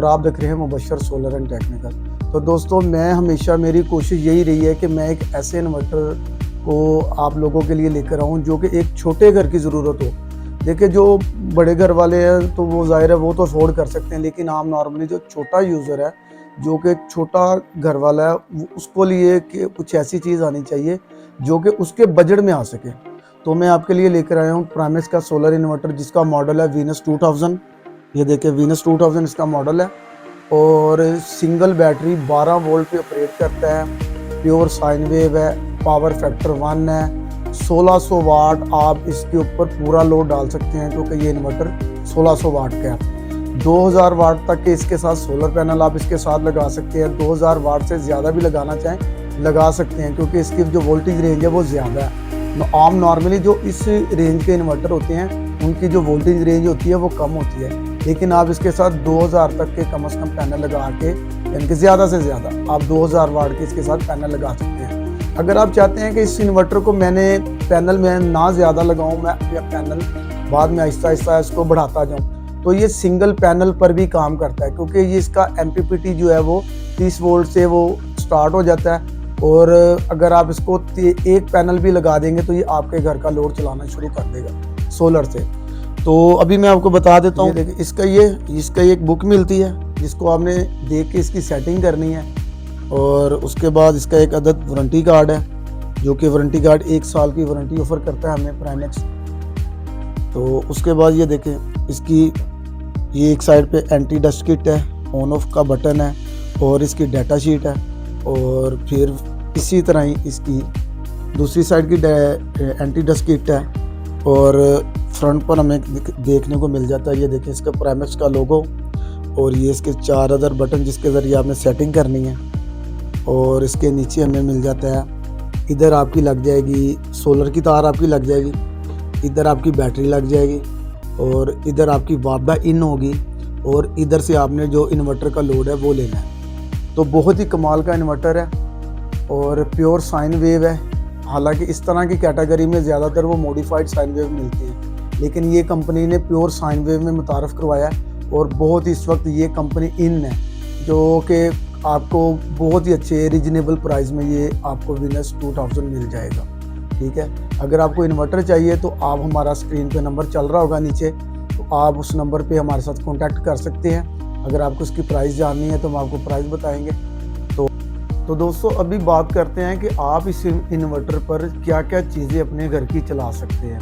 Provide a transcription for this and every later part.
आप देख रहे हैं मुबशर सोलर एंड टेक्निकल। तो दोस्तों, मैं हमेशा मेरी कोशिश यही रही है कि मैं एक ऐसे इन्वर्टर को आप लोगों के लिए लेकर आऊँ जो कि एक छोटे घर की ज़रूरत हो। देखिए, जो बड़े घर वाले हैं तो वो ज़ाहिर है वो तो अफोर्ड कर सकते हैं, लेकिन आम नॉर्मली जो छोटा यूज़र है, जो कि छोटा घर वाला है, उसको लिए कि कुछ ऐसी चीज़ आनी चाहिए जो कि उसके बजट में आ सके। तो मैं आपके लिए लेकर आया हूँ प्राइमेक्स का सोलर इन्वर्टर, जिसका मॉडल है वीनस 2000। ये देखिए, वीनस 2000 इसका मॉडल है और सिंगल बैटरी 12 वोल्ट पे ऑपरेट करता है। प्योर साइन वेव है, पावर फैक्टर 1 है, 1600 वाट आप इसके ऊपर पूरा लोड डाल सकते हैं, क्योंकि ये इन्वर्टर 1600 वाट का है। 2000 वाट तक के इसके साथ सोलर पैनल आप इसके साथ लगा सकते हैं। 2000 वाट से ज़्यादा भी लगाना चाहें लगा सकते हैं, क्योंकि इसकी जो वोल्टेज रेंज है वो ज़्यादा है। आम नॉर्मली जो इस रेंज के इन्वर्टर होते हैं उनकी जो वोल्टेज रेंज होती है वो कम होती है, लेकिन आप इसके साथ 2000 तक के कम से कम पैनल लगा के, यानी कि ज़्यादा से ज़्यादा आप 2000 वाट के इसके साथ पैनल लगा सकते हैं। अगर आप चाहते हैं कि इस इन्वर्टर को मैंने पैनल में ना ज़्यादा लगाऊं, मैं या पैनल बाद में आहिस्ता आहिस्ता इसको बढ़ाता जाऊं, तो ये सिंगल पैनल पर भी काम करता है, क्योंकि ये इसका MPPT जो है वो 30 वोल्ट से वो स्टार्ट हो जाता है। और अगर आप इसको एक पैनल भी लगा देंगे तो ये आपके घर का लोड चलाना शुरू कर देगा सोलर से। तो अभी मैं आपको बता देता हूँ, देखिए इसका एक बुक मिलती है जिसको आपने देख के इसकी सेटिंग करनी है। और उसके बाद इसका एक अदद वारंटी कार्ड है, जो कि वारंटी कार्ड 1 साल की वारंटी ऑफर करता है हमें प्राइमेक्स। तो उसके बाद ये देखें, इसकी ये एक साइड पे एंटी डस्ट किट है, ऑन ऑफ का बटन है और इसकी डाटा शीट है। और फिर इसी तरह ही इसकी दूसरी साइड की एंटी डस्ट किट है और फ्रंट पर हमें देखने को मिल जाता है, ये देखें, इसका प्राइमेक्स का लोगो और ये इसके 4 अदर बटन जिसके ज़रिए आपने सेटिंग करनी है। और इसके नीचे हमें मिल जाता है, इधर आपकी लग जाएगी सोलर की तार आपकी लग जाएगी, इधर आपकी बैटरी लग जाएगी और इधर आपकी वापडा इन होगी और इधर से आपने जो इन्वर्टर का लोड है वो लेना है। तो बहुत ही कमाल का इन्वर्टर है और प्योर साइन वेव है। हालांकि इस तरह की कैटेगरी में ज़्यादातर वो मॉडिफाइड साइन वेव मिलती है, लेकिन ये कंपनी ने प्योर साइन वेव में मुतारफ़ करवाया है और बहुत ही इस वक्त ये कंपनी इन है, जो कि आपको बहुत ही अच्छे रीजनेबल प्राइस में ये आपको वीनस 2000 मिल जाएगा। ठीक है, अगर आपको इन्वर्टर चाहिए तो आप हमारा स्क्रीन पे नंबर चल रहा होगा नीचे, तो आप उस नंबर पे हमारे साथ कांटेक्ट कर सकते हैं। अगर आपको इसकी प्राइस जाननी है तो हम आपको प्राइस बताएंगे। तो दोस्तों, अभी बात करते हैं कि आप इस इन्वर्टर पर क्या क्या चीज़ें अपने घर की चला सकते हैं।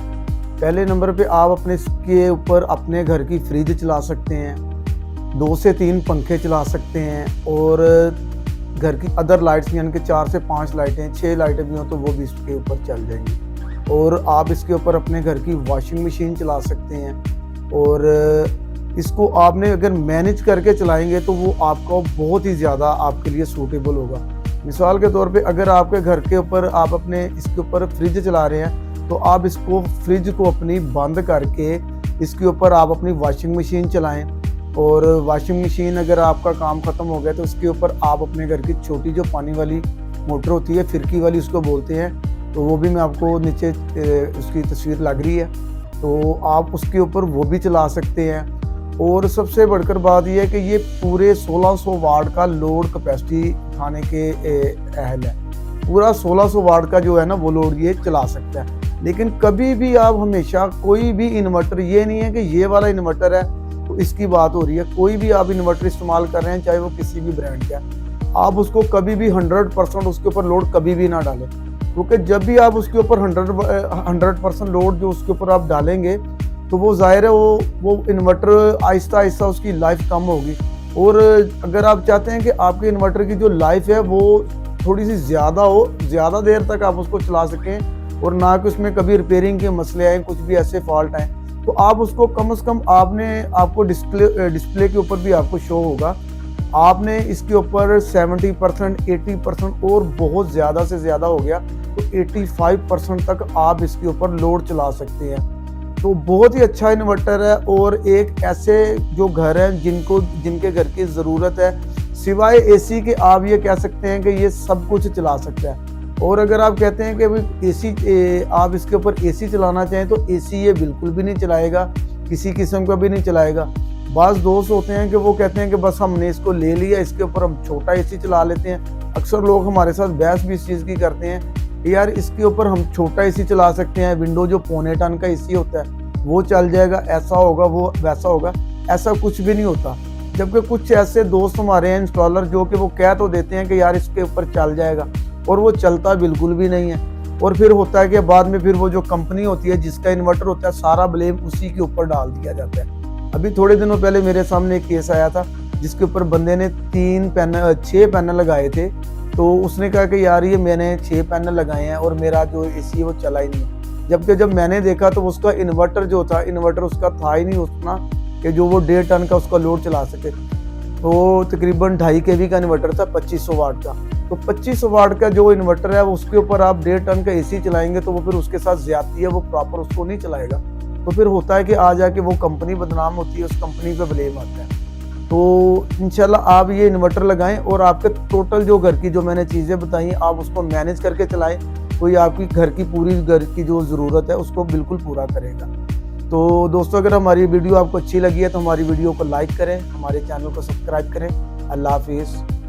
पहले नंबर पे आप अपने इसके ऊपर अपने घर की फ्रिज चला सकते हैं, 2 से 3 पंखे चला सकते हैं और घर की अदर लाइट्स यानी कि 4 से 5 लाइटें, 6 लाइटें भी हों तो वो भी इसके ऊपर चल जाएंगी। और आप इसके ऊपर अपने घर की वॉशिंग मशीन चला सकते हैं और इसको आपने अगर मैनेज करके चलाएंगे तो वो आपको बहुत ही ज़्यादा आपके लिए सूटेबल होगा। मिसाल के तौर पे अगर आपके घर के ऊपर आप अपने इसके ऊपर फ्रिज चला रहे हैं तो आप इसको फ्रिज को अपनी बंद करके इसके ऊपर आप अपनी वॉशिंग मशीन चलाएं। और वॉशिंग मशीन अगर आपका काम ख़त्म हो गया तो इसके ऊपर आप अपने घर की छोटी जो पानी वाली मोटर होती है, फिरकी वाली उसको बोलते हैं, तो वो भी मैं आपको नीचे उसकी तस्वीर लग रही है, तो आप उसके ऊपर वो भी चला सकते हैं। और सबसे बढ़कर बात यह है कि ये पूरे 1600 वाट का लोड कैपेसिटी उठाने के अहल है। पूरा 1600 वाट का जो है ना वो लोड ये चला सकता है। लेकिन कभी भी आप हमेशा कोई भी इन्वर्टर, ये नहीं है कि ये वाला इन्वर्टर है तो इसकी बात हो रही है, कोई भी आप इन्वर्टर इस्तेमाल कर रहे हैं चाहे वो किसी भी ब्रांड का, आप उसको कभी भी 100% उसके ऊपर लोड कभी भी ना डालें, क्योंकि जब भी आप उसके ऊपर 100% लोड जो उसके ऊपर आप डालेंगे तो वो ज़ाहिर है वो इन्वर्टर आहिस्ता आहिस्ता उसकी लाइफ कम होगी। और अगर आप चाहते हैं कि आपके इन्वर्टर की जो लाइफ है वो थोड़ी सी ज़्यादा हो, ज़्यादा देर तक आप उसको चला सकें और ना कि उसमें कभी रिपेयरिंग के मसले आए, कुछ भी ऐसे फॉल्ट आए, तो आप उसको कम से कम आपको डिस्प्ले के ऊपर भी आपको शो होगा, आपने इसके ऊपर 70%, 80% और बहुत ज़्यादा से ज़्यादा हो गया तो 85% तक आप इसके ऊपर लोड चला सकते हैं। तो बहुत ही अच्छा इन्वर्टर है और एक ऐसे जो घर हैं जिनके घर की ज़रूरत है, सिवाय एसी के आप ये कह सकते हैं कि ये सब कुछ चला सकता है। और अगर आप कहते हैं कि भाई एसी आप इसके ऊपर एसी चलाना चाहें तो एसी ये बिल्कुल भी नहीं चलाएगा, किसी किस्म का भी नहीं चलाएगा। बाज़ दोस्त होते हैं कि वो कहते हैं कि बस हमने इसको ले लिया, इसके ऊपर हम छोटा एसी चला लेते हैं। अक्सर लोग हमारे साथ बहस भी इस चीज़ की करते हैं, यार इसके ऊपर हम छोटा एसी चला सकते हैं, विंडो जो 0.25 टन का एसी होता है वो चल जाएगा, ऐसा होगा वो वैसा होगा। ऐसा कुछ भी नहीं होता। जबकि कुछ ऐसे दोस्त हमारे हैं इंस्टॉलर जो कि वो कह तो देते हैं कि यार इसके ऊपर चल जाएगा, और वो चलता बिल्कुल भी नहीं है। और फिर होता है कि बाद में फिर वो जो कंपनी होती है जिसका इन्वर्टर होता है, सारा ब्लेम उसी के ऊपर डाल दिया जाता है। अभी थोड़े दिनों पहले मेरे सामने एक केस आया था जिसके ऊपर बंदे ने 6 पैनल लगाए थे। तो उसने कहा कि यार ये मैंने 6 पैनल लगाए हैं और मेरा जो एसी है वो चला ही नहीं। जबकि जब मैंने देखा तो उसका इन्वर्टर जो था, इन्वर्टर उसका था ही नहीं उतना कि जो वो 1.5 टन का उसका लोड चला सके। तो तकरीबन 2.5 kV का इन्वर्टर था 2500 वाट का। तो 2500 वाट का जो इन्वर्टर है उसके ऊपर आप 1.5 टन का एसी चलाएंगे तो वो फिर उसके साथ ज्यादती है, वो प्रॉपर उसको नहीं चलाएगा। तो फिर होता है कि आ जाके वो कंपनी बदनाम होती है, उस कंपनी पे ब्लेम आता है। तो इंशाल्लाह आप ये इन्वर्टर लगाएं और आपके टोटल जो घर की जो मैंने चीज़ें बताई आप उसको मैनेज करके चलाएं, तो ये आपकी पूरी घर की जो ज़रूरत है उसको बिल्कुल पूरा करेगा। तो दोस्तों, अगर हमारी वीडियो आपको अच्छी लगी है तो हमारी वीडियो को लाइक करें, हमारे चैनल को सब्सक्राइब करें। अल्लाह हाफिज़।